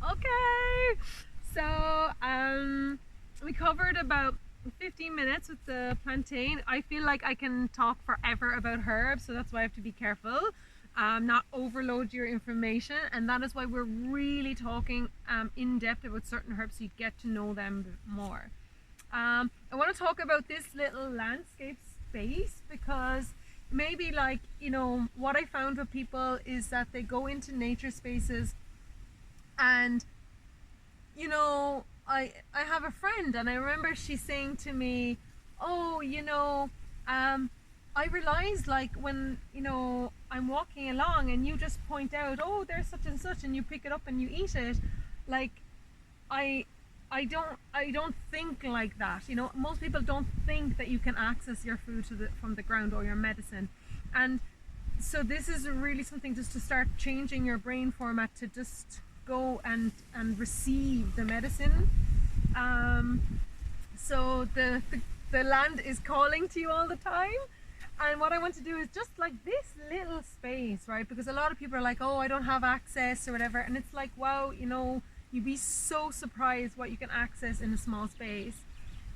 Okay. So we covered about 15 minutes with the plantain. I feel like I can talk forever about herbs, so that's why I have to be careful. Not overload your information, and that is why we're really talking in depth about certain herbs so you get to know them more. I want to talk about this little landscape space because maybe, like, what I found with people is that they go into nature spaces and I have a friend, and I remember she saying to me, "Oh, I realized, like, when I'm walking along and you just point out, oh, there's such and such, and you pick it up and you eat it, like, I." I don't think like that. Most people don't think that you can access your food from the ground or your medicine, and so this is really something just to start changing your brain format to just go and receive the medicine. um, so the land is calling to you all the time, and what I want to do is just like this little space, right? Because a lot of people are like, oh, I don't have access or whatever, and it's like, wow, you'd be so surprised what you can access in a small space.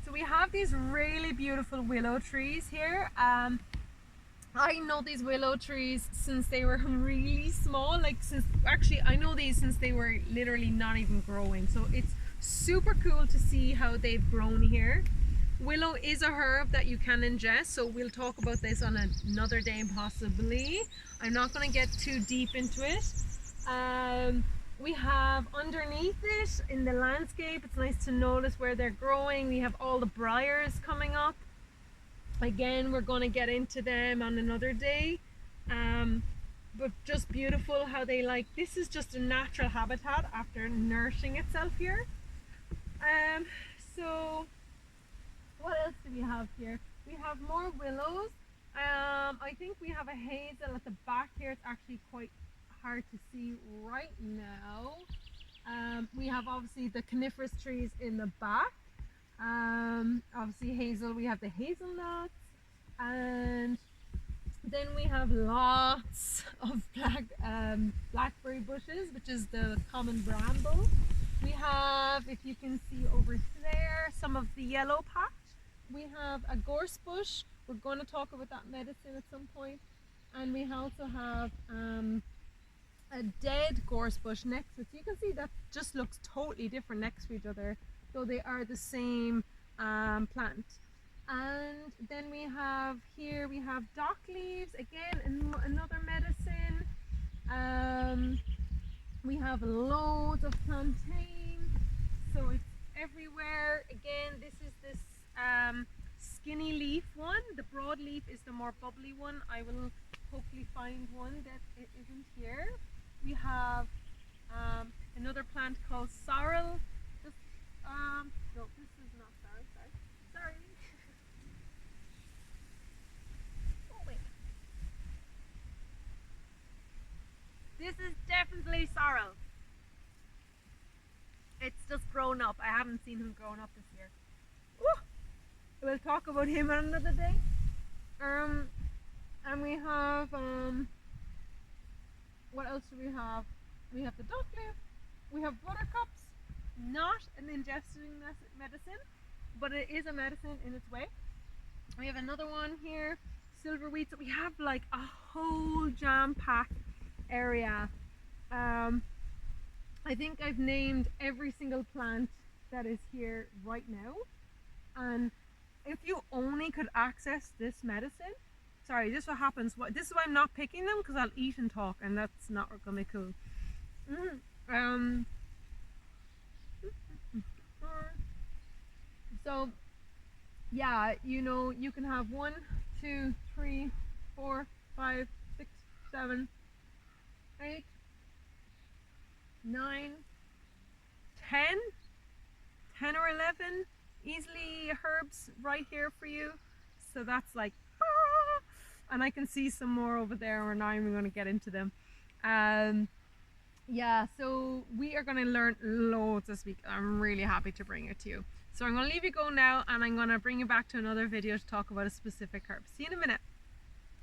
So we have these really beautiful willow trees here. I know these willow trees since they were really small. Like, since actually I know these since they were literally not even growing. So it's super cool to see how they've grown here. Willow is a herb that you can ingest, so we'll talk about this on another day possibly. I'm not going to get too deep into it. We have underneath it in the landscape, it's nice to notice where they're growing. We have all the briars coming up. Again, we're going to get into them on another day. But just beautiful how they, like, this is just a natural habitat after nourishing itself here. So what else do we have here? We have more willows. I think we have a hazel at the back here. It's actually quite hard to see right now. We have obviously the coniferous trees in the back. Obviously hazel, we have the hazelnuts, and then we have lots of blackberry bushes, which is the common bramble. We have, if you can see over there, some of the yellow patch. We have a gorse bush. We're going to talk about that medicine at some point. And we also have a dead gorse bush next to it. So you can see that just looks totally different next to each other, though they are the same plant. And then we have here, we have dock leaves, again, another medicine. We have loads of plantain, so it's everywhere. Again, this is this skinny leaf one. The broad leaf is the more bubbly one. I will hopefully find one that it isn't here. We have another plant called sorrel. Just, no, this is not sorrel, sorry. Oh, wait. This is definitely sorrel. It's just grown up. I haven't seen him grown up this year. Woo! We'll talk about him on another day. And we have what else do we have? We have the duck leaf. We have buttercups. Not an ingesting medicine, but it is a medicine in its way. We have another one here, silverweed. So we have like a whole jam-packed area. I think I've named every single plant that is here right now. And if you only could access this medicine, sorry, this is what happens. This is why I'm not picking them, because I'll eat and talk, and that's not gonna be cool. So yeah, you can have 1, 2, 3, 4, 5, 6, 7, 8, 9, 10, 10 or 11 easily herbs right here for you. So that's like, and I can see some more over there. We're not even going to get into them. Yeah, so we are going to learn loads this week. I'm really happy to bring it to you. So I'm going to leave you go now, and I'm going to bring you back to another video to talk about a specific herb. See you in a minute.